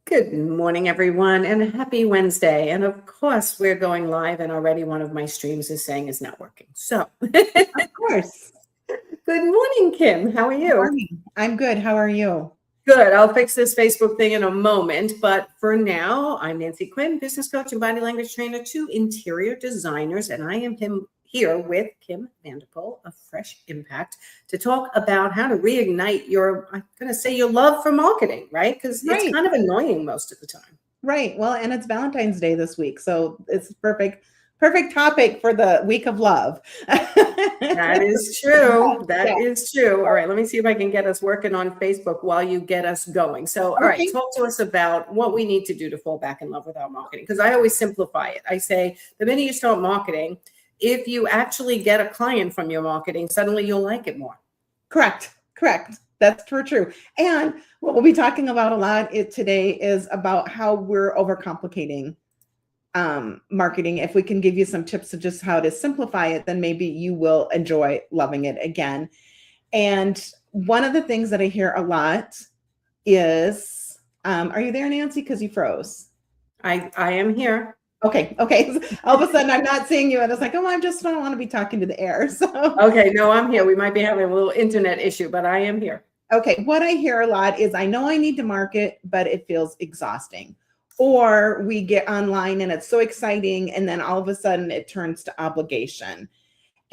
Good morning, everyone, and happy Wednesday. And of course, we're going live, and already one of my streams is saying it's not working. So, Of course. good morning, Kim. How are Good you? morning. I'm good. How are you? Good. I'll fix this Facebook thing in a moment. But for now, I'm Nancy Quinn, business coach and body language trainer to interior designers, and I am here with Kim Vanderpool of Fresh Impact to talk about how to reignite I'm going to say your love for marketing, right? Because it's kind of annoying most of the time. Right. Well, and it's Valentine's Day this week, so it's perfect topic for the week of love. That is true. That is true. All right, let me see if I can get us working on Facebook while you get us going. So, all right, talk to us about what we need to do to fall back in love with our marketing. Because I always simplify it. I say the minute you start marketing, if you actually get a client from your marketing, suddenly you'll like it more. Correct. That's true. And what we'll be talking about a lot today is about how we're overcomplicating marketing. If we can give you some tips of just how to simplify it, then maybe you will enjoy loving it again. And one of the things that I hear a lot is, are you there, Nancy? Because you froze. I am here. Okay. All of a sudden I'm not seeing you. And it's like, oh, I don't want to be talking to the air. So okay, no, I'm here. We might be having a little internet issue, but I am here. Okay. What I hear a lot is I know I need to market, but it feels exhausting. Or we get online and it's so exciting. And then all of a sudden it turns to obligation.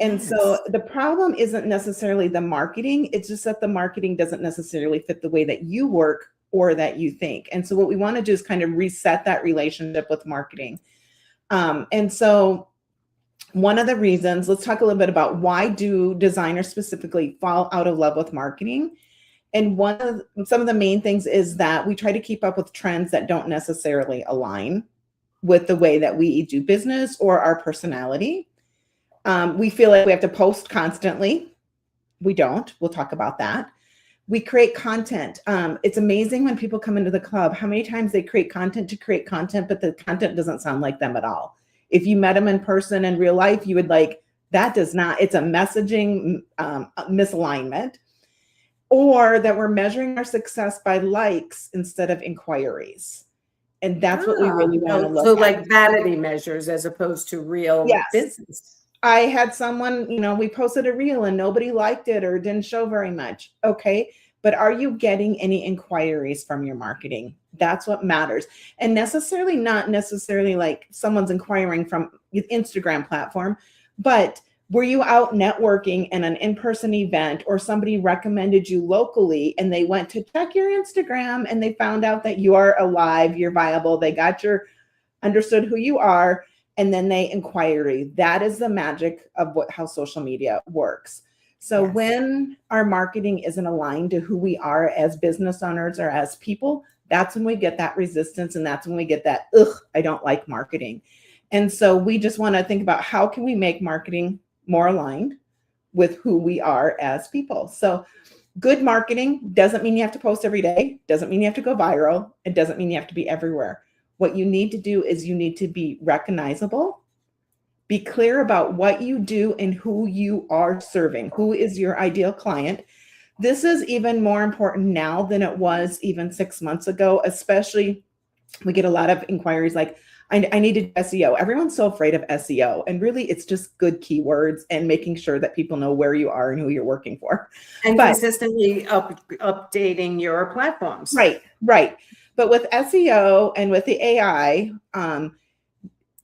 And so the problem isn't necessarily the marketing. It's just that the marketing doesn't necessarily fit the way that you work or that you think. And so what we want to do is kind of reset that relationship with marketing. And so one of the reasons, let's talk a little bit about why do designers specifically fall out of love with marketing. And some of the main things is that we try to keep up with trends that don't necessarily align with the way that we do business or our personality. We feel like we have to post constantly. We don't. We'll talk about that. We create content. It's amazing when people come into the club, how many times they create content to create content, but the content doesn't sound like them at all. If you met them in person in real life, you would it's a messaging misalignment. Or that we're measuring our success by likes instead of inquiries. And that's what we really want to look at. So like vanity measures as opposed to real business. I had someone, we posted a reel and nobody liked it or didn't show very much. Okay. But are you getting any inquiries from your marketing? That's what matters. And not necessarily like someone's inquiring from the Instagram platform, but were you out networking in an in-person event or somebody recommended you locally and they went to check your Instagram and they found out that you are alive, you're viable, they understood who you are, and then they inquiry. That is the magic of how social media works. So when our marketing isn't aligned to who we are as business owners or as people, that's when we get that resistance and that's when we get that, I don't like marketing. And so we just want to think about how can we make marketing more aligned with who we are as people. So good marketing doesn't mean you have to post every day, doesn't mean you have to go viral, it doesn't mean you have to be everywhere. What you need to do is you need to be recognizable, be clear about what you do and who you are serving, who is your ideal client. This is even more important now than it was even 6 months ago, especially we get a lot of inquiries like, I needed SEO. Everyone's so afraid of SEO. And really, it's just good keywords and making sure that people know where you are and who you're working for. And consistently updating your platforms. Right. But with SEO and with the AI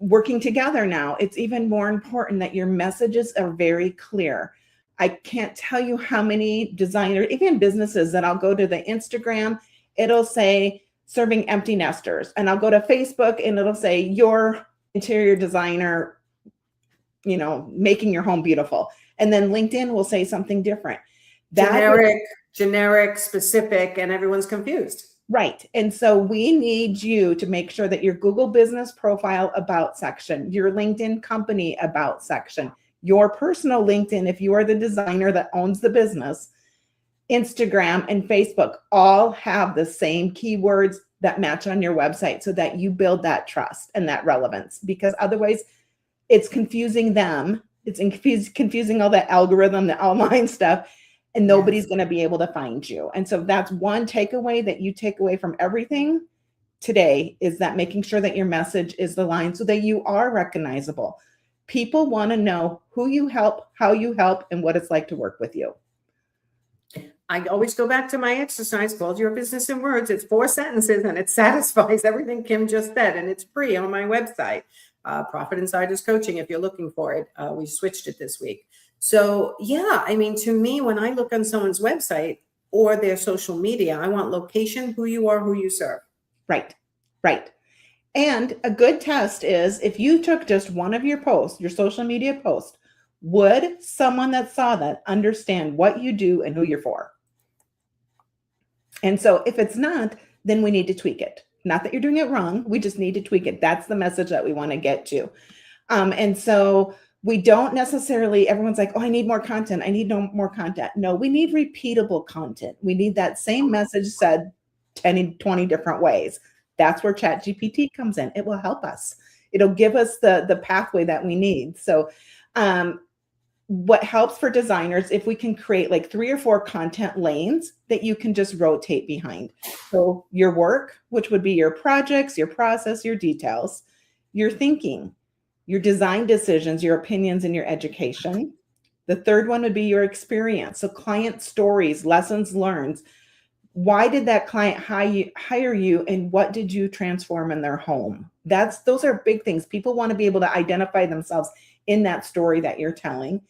working together now, it's even more important that your messages are very clear. I can't tell you how many designers, even businesses, that I'll go to the Instagram, it'll say, serving empty nesters. And I'll go to Facebook and it'll say your interior designer, making your home beautiful. And then LinkedIn will say something different. Generic, specific, and everyone's confused. Right. And so we need you to make sure that your Google business profile about section, your LinkedIn company about section, your personal LinkedIn, if you are the designer that owns the business, Instagram and Facebook all have the same keywords that match on your website so that you build that trust and that relevance, because otherwise it's confusing them. It's confusing all the algorithm, the online stuff, and nobody's going to be able to find you. And so that's one takeaway that you take away from everything today is that making sure that your message is aligned so that you are recognizable. People want to know who you help, how you help, and what it's like to work with you. I always go back to my exercise called Your Business in Words. It's 4 sentences and it satisfies everything Kim just said. And it's free on my website, Profit Insiders Coaching, if you're looking for it. We switched it this week. So yeah, I mean, to me, when I look on someone's website or their social media, I want location, who you are, who you serve. Right, right. And a good test is if you took just one of your posts, your social media post, would someone that saw that understand what you do and who you're for? And so if it's not, then we need to tweak it. Not that you're doing it wrong. We just need to tweak it. That's the message that we want to get to. And so we don't necessarily, everyone's like, oh, I need more content. I need no more content. No, we need repeatable content. We need that same message said 10, 20 different ways. That's where ChatGPT comes in. It will help us. It'll give us the pathway that we need. So what helps for designers, if we can create like 3 or 4 content lanes that you can just rotate behind. So your work, which would be your projects, your process, your details, your thinking, your design decisions, your opinions, and your education. The third one would be your experience. So client stories, lessons learned. Why did that client hire you, and what did you transform in their home? Those are big things. People want to be able to identify themselves in that story that you're telling.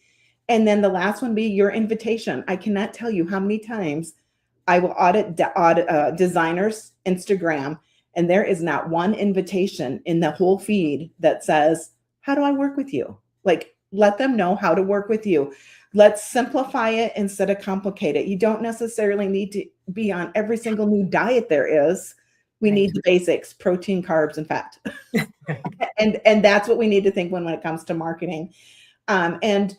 And then the last one be your invitation. I cannot tell you how many times I will audit designers' Instagram, and there is not one invitation in the whole feed that says, how do I work with you? Like, let them know how to work with you. Let's simplify it instead of complicate it. You don't necessarily need to be on every single new diet there is. We need the basics: protein, carbs, and fat. and that's what we need to think when it comes to marketing. And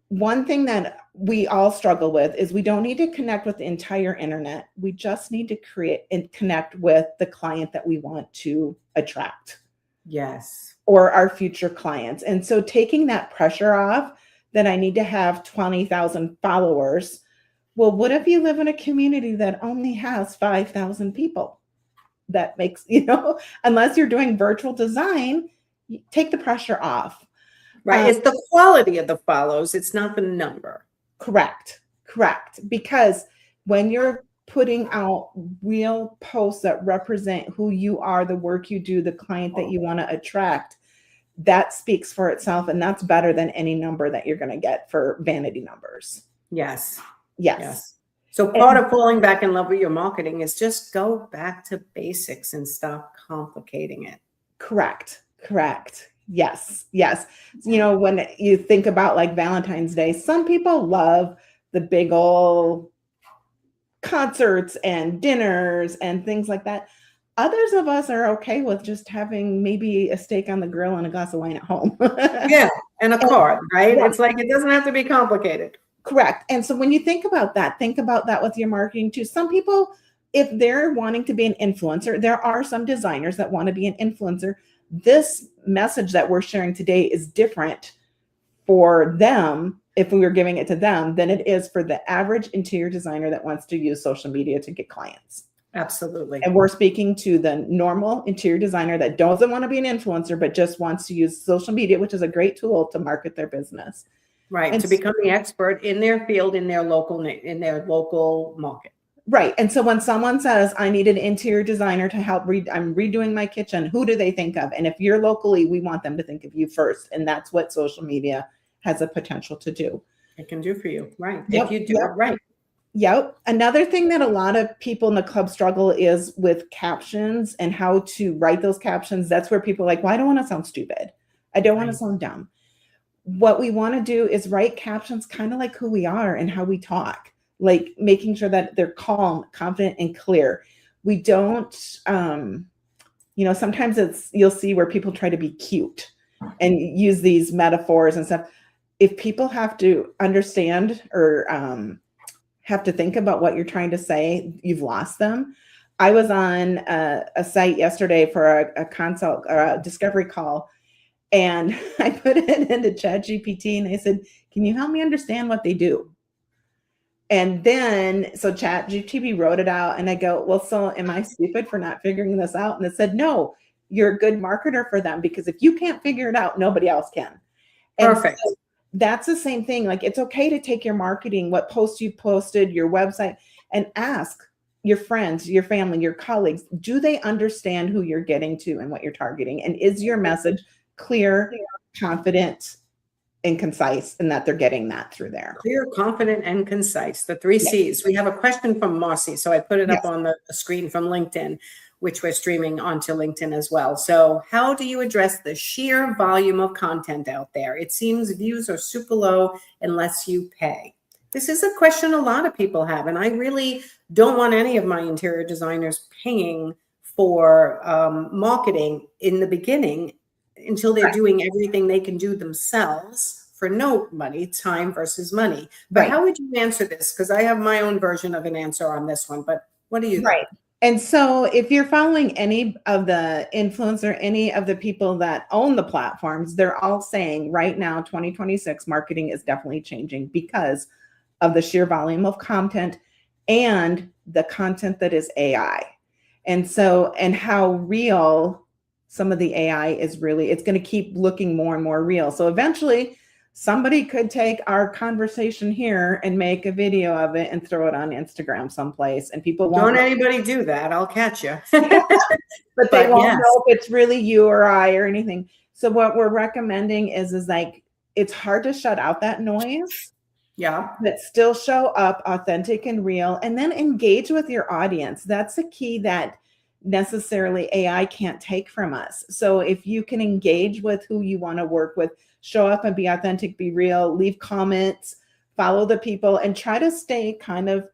one thing that we all struggle with is we don't need to connect with the entire internet. We just need to create and connect with the client that we want to attract. Yes. Or our future clients. And so taking that pressure off that I need to have 20,000 followers. Well, what if you live in a community that only has 5,000 people? That makes, unless you're doing virtual design, take the pressure off. Right. It's the quality of the follows. It's not the number. Correct. Because when you're putting out real posts that represent who you are, the work you do, the client that you want to attract, that speaks for itself. And that's better than any number that you're going to get for vanity numbers. Yes. So part of falling back in love with your marketing is just go back to basics and stop complicating it. Correct. Yes. When you think about like Valentine's Day, some people love the big old concerts and dinners and things like that. Others of us are okay with just having maybe a steak on the grill and a glass of wine at home. Yeah. And a card, right? Yeah. It's like, it doesn't have to be complicated. Correct. And so when you think about that with your marketing too. Some people, if they're wanting to be an influencer, there are some designers that want to be an influencer. This message that we're sharing today is different for them, if we were giving it to them, than it is for the average interior designer that wants to use social media to get clients. Absolutely. And we're speaking to the normal interior designer that doesn't want to be an influencer, but just wants to use social media, which is a great tool to market their business. Right. And to become the expert in their field, in their local market. Right. And so when someone says, I need an interior designer to help I'm redoing my kitchen, who do they think of? And if you're locally, we want them to think of you first. And that's what social media has a potential to do. It can do for you. Right. Yep. If you do it right. Yep. Another thing that a lot of people in the club struggle is with captions and how to write those captions. That's where people are like, well, I don't want to sound stupid. I don't want to sound dumb. What we want to do is write captions kind of like who we are and how we talk, like making sure that they're calm, confident, and clear. We don't, sometimes you'll see where people try to be cute and use these metaphors and stuff. If people have to understand or have to think about what you're trying to say, you've lost them. I was on a site yesterday for a consult or a discovery call, and I put it into ChatGPT and I said, can you help me understand what they do? And then, so ChatGPT wrote it out, and I go, well, so am I stupid for not figuring this out? And it said, no, you're a good marketer for them, because if you can't figure it out, nobody else can. And Perfect. so that's the same thing. Like, it's okay to take your marketing, what posts you posted, your website, and ask your friends, your family, your colleagues, do they understand who you're getting to and what you're targeting? And is your message clear, confident, and concise, and that they're getting that through there? Clear, confident, and concise. The 3 C's. We have a question from Marcy. So I put it up on the screen from LinkedIn, which we're streaming onto LinkedIn as well. So how do you address the sheer volume of content out there? It seems views are super low unless you pay. This is a question a lot of people have, and I really don't want any of my interior designers paying for marketing in the beginning until they're doing everything they can do themselves for no money, time versus money. But how would you answer this? Because I have my own version of an answer on this one, but what do you think? And so if you're following any of the influencer, any of the people that own the platforms, they're all saying right now, 2026 marketing is definitely changing because of the sheer volume of content and the content that is AI. And so, and how real some of the AI is really, it's going to keep looking more and more real. So eventually somebody could take our conversation here and make a video of it and throw it on Instagram someplace, and people won't. Don't anybody do that. I'll catch you. But they won't know if it's really you or I or anything. So what we're recommending is like, it's hard to shut out that noise. Yeah. But still show up authentic and real, and then engage with your audience. That's a key that necessarily AI can't take from us. So if you can engage with who you want to work with, show up and be authentic, be real, leave comments, follow the people, and try to stay kind of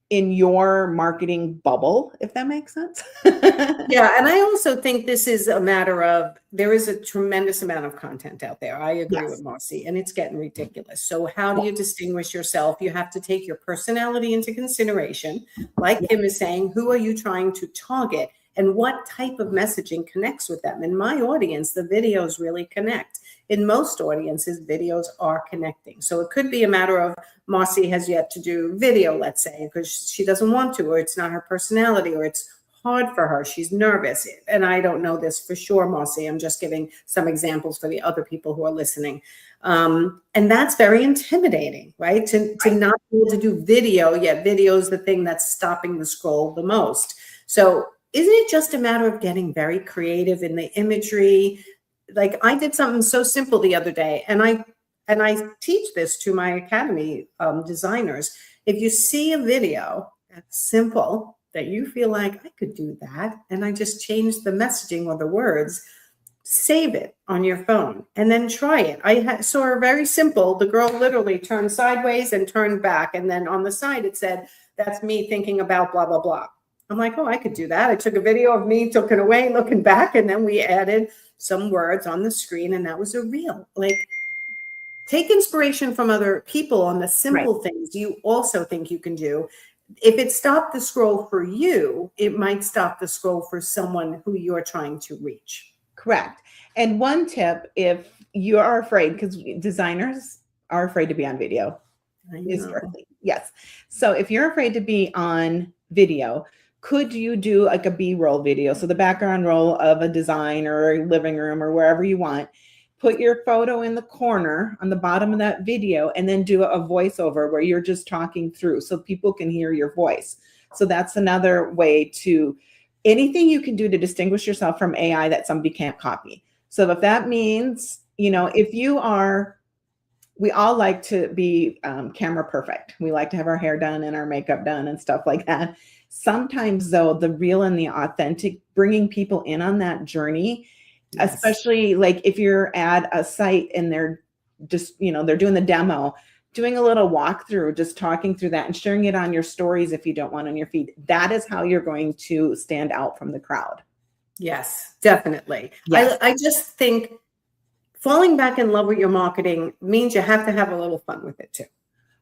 in your marketing bubble, if that makes sense. Yeah. And I also think this is a matter of, there is a tremendous amount of content out there. I agree with Marcy, and it's getting ridiculous. So how do you distinguish yourself? You have to take your personality into consideration. Like Kim is saying, who are you trying to target and what type of messaging connects with them? In my audience, the videos really connect. In most audiences, videos are connecting. So it could be a matter of Marcy has yet to do video, let's say, because she doesn't want to, or it's not her personality, or it's hard for her. She's nervous. And I don't know this for sure, Marcy. I'm just giving some examples for the other people who are listening. And that's very intimidating, right? To not be able to do video, yet video is the thing that's stopping the scroll the most. So isn't it just a matter of getting very creative in the imagery? Like, I did something so simple the other day, and I teach this to my academy designers. If you see a video that's simple, that you feel like I could do that, and I just change the messaging or the words, save it on your phone and then try it. I saw a very simple, the girl literally turned sideways and turned back, and then on the side it said, that's me thinking about blah, blah, blah. I'm like, oh, I could do that. I took a video of me, took it away, looking back, and then we added some words on the screen, and that was a reel. Like, take inspiration from other people on the simple things you also think you can do. If it stopped the scroll for you, it might stop the scroll for someone who you're trying to reach. Correct. And one tip, if you are afraid, because designers are afraid to be on video. Yes. So if you're afraid to be on video, could you do like a B-roll video? So the background roll of a design or a living room or wherever you want, put your photo in the corner on the bottom of that video, and then do a voiceover where you're just talking through so people can hear your voice. So that's another way to, anything you can do to distinguish yourself from AI that somebody can't copy. So if that means, you know, if you are, we all like to be camera perfect. We like to have our hair done and our makeup done and stuff like that. Sometimes though, the real and the authentic, bringing people in on that journey, especially like if you're at a site and they're just, you know, they're doing the demo, doing a little walkthrough, just talking through that and sharing it on your stories if you don't want on your feed. That is how you're going to stand out from the crowd. Yes, definitely. Yes. I just think falling back in love with your marketing means you have to have a little fun with it too.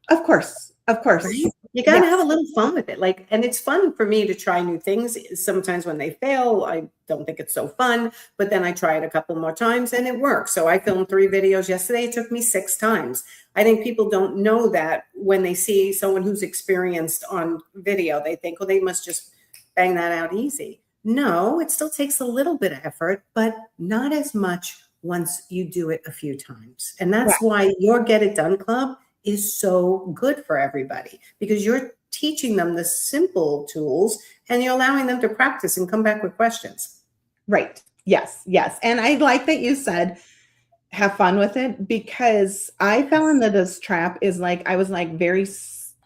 Of course. Of course. Right? You got to Yes. have a little fun with it. Like, and it's fun for me to try new things. Sometimes when they fail, I don't think it's so fun, but then I try it a couple more times and it works. So I filmed 3 videos yesterday. It took me 6 times. I think people don't know that when they see someone who's experienced on video, they think, well, they must just bang that out easy. No, it still takes a little bit of effort, but not as much once you do it a few times. And that's why your Get It Done Club is so good for everybody, because you're teaching them the simple tools and you're allowing them to practice and come back with questions. Right. Yes. Yes. And I like that you said, have fun with it, because I fell into this trap is like, I was like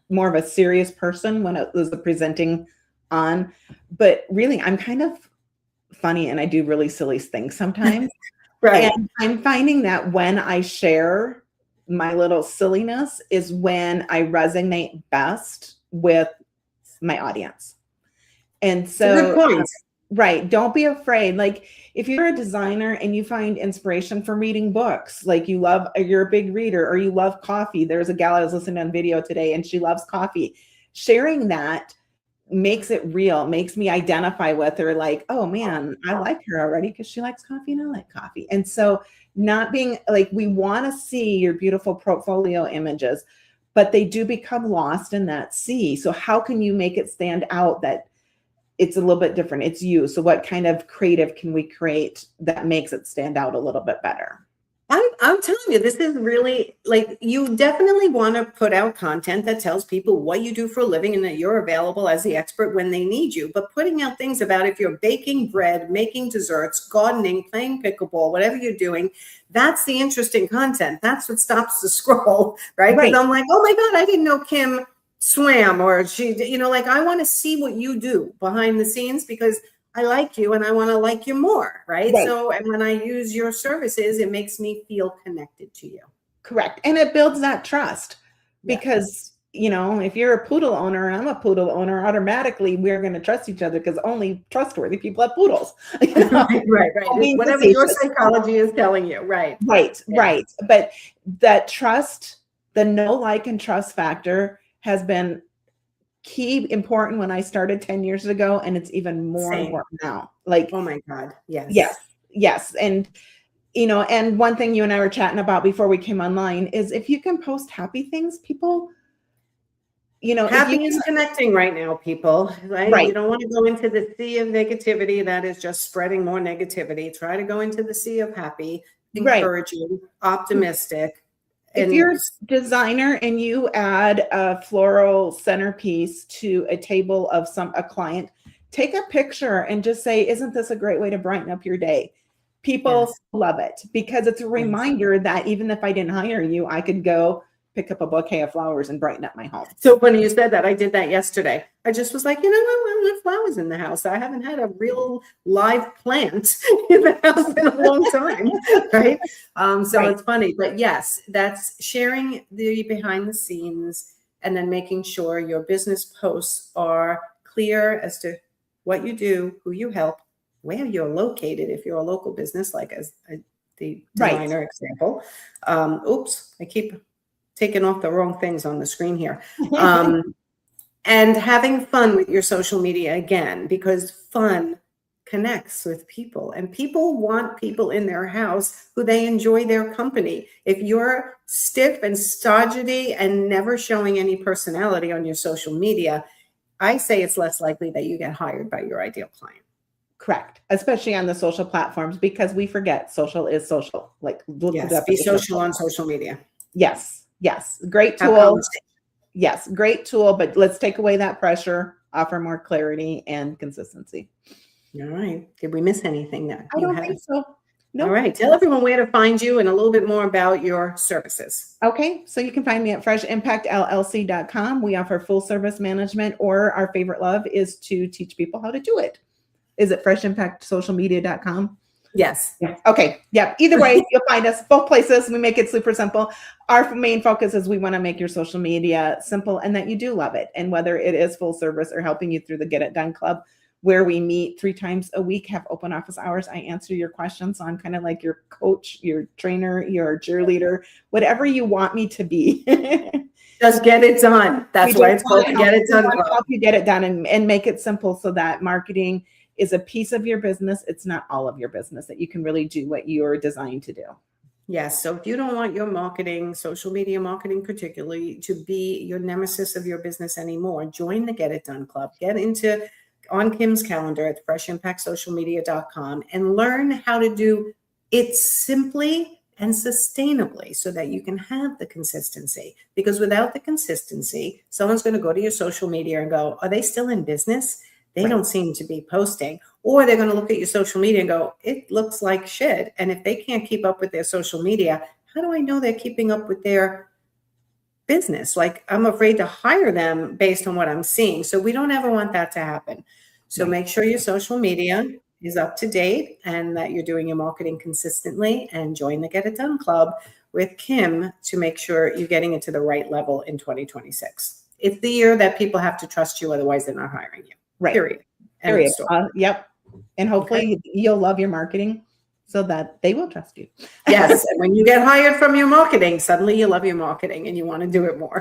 more of a serious person when it was presenting on, but really I'm kind of funny and I do really silly things sometimes. Right. And I'm finding that when I share my little silliness is when I resonate best with my audience. And so, good point. Right. Don't be afraid. Like if you're a designer and you find inspiration from reading books, like you're a big reader or you love coffee. There's a gal I was listening on video today and she loves coffee. Sharing that makes it real, makes me identify with her. Like, oh man, I like her already because she likes coffee and I like coffee. And so not being like, we want to see your beautiful portfolio images, but they do become lost in that sea. So how can you make it stand out that it's a little bit different? It's you. So what kind of creative can we create that makes it stand out a little bit better? I'm telling you, this is really like, you definitely want to put out content that tells people what you do for a living and that you're available as the expert when they need you. But putting out things about if you're baking bread, making desserts, gardening, playing pickleball, whatever you're doing, that's the interesting content. That's what stops the scroll, right? Because I'm like, oh my God, I didn't know Kim swam, or she, like, I want to see what you do behind the scenes because I like you and I want to like you more, right? So, and when I use your services, it makes me feel connected to you. Correct. And it builds that trust because, if you're a poodle owner and I'm a poodle owner, automatically we're going to trust each other because only trustworthy people have poodles. Right. Whatever your psychology is telling you. Right. But that trust, the know, like, and trust factor has been key important when I started 10 years ago. And it's even more important now. Like, oh my God. Yes. Yes. And, and one thing you and I were chatting about before we came online is if you can post happy things, people, happy is connecting right now, people, right? You don't want to go into the sea of negativity that is just spreading more negativity. Try to go into the sea of happy, encouraging, optimistic. If you're a designer and you add a floral centerpiece to a table of a client, take a picture and just say, isn't this a great way to brighten up your day? People love it because it's a reminder that even if I didn't hire you, I could go pick up a bouquet of flowers and brighten up my home. So funny you said that. I did that yesterday. I just was like, I want flowers in the house. I haven't had a real live plant in the house in a long time, right? It's funny, but yes, that's sharing the behind the scenes and then making sure your business posts are clear as to what you do, who you help, where you're located if you're a local business, like as the designer example. Oops, I keep taking off the wrong things on the screen here. And having fun with your social media again, because fun connects with people and people want people in their house who they enjoy their company. If you're stiff and stodgy and never showing any personality on your social media, I say it's less likely that you get hired by your ideal client. Correct. Especially on the social platforms, because we forget social is social. Like, be social on social media. Yes. Great tool. Yes. Great tool. But let's take away that pressure, offer more clarity and consistency. All right. Did we miss anything there? I don't think so. No. All right. Tell everyone where to find you and a little bit more about your services. Okay. So you can find me at freshimpactllc.com. We offer full service management, or our favorite love is to teach people how to do it. Is it freshimpactsocialmedia.com? Yes. Okay. Yeah. Either way, you'll find us both places. We make it super simple. Our main focus is we want to make your social media simple and that you do love it. And whether it is full service or helping you through the Get It Done Club, where we meet 3 times a week, have open office hours. I answer your questions. So I'm kind of like your coach, your trainer, your cheerleader, whatever you want me to be. Just get it done. That's why it's called the Get It Done We want to Club. help you get it done and make it simple so that marketing is a piece of your business. It's not all of your business, that you can really do what you're designed to do. Yes. So if you don't want your marketing, social media marketing particularly, to be your nemesis of your business anymore, join the Get It Done Club. Get into on Kim's calendar at freshimpactsocialmedia.com and learn how to do it simply and sustainably so that you can have the consistency. Because without the consistency, someone's going to go to your social media and go, are they still in business? They don't seem to be posting. Or they're going to look at your social media and go, it looks like shit. And if they can't keep up with their social media, how do I know they're keeping up with their business? Like, I'm afraid to hire them based on what I'm seeing. So we don't ever want that to happen. So make sure your social media is up to date and that you're doing your marketing consistently, and join the Get It Done Club with Kim to make sure you're getting it to the right level in 2026. It's the year that people have to trust you. Otherwise, they're not hiring you. Right. Period. Period. Yep. And hopefully you'll love your marketing so that they will trust you. Yes. And when you get hired from your marketing, suddenly you love your marketing and you want to do it more.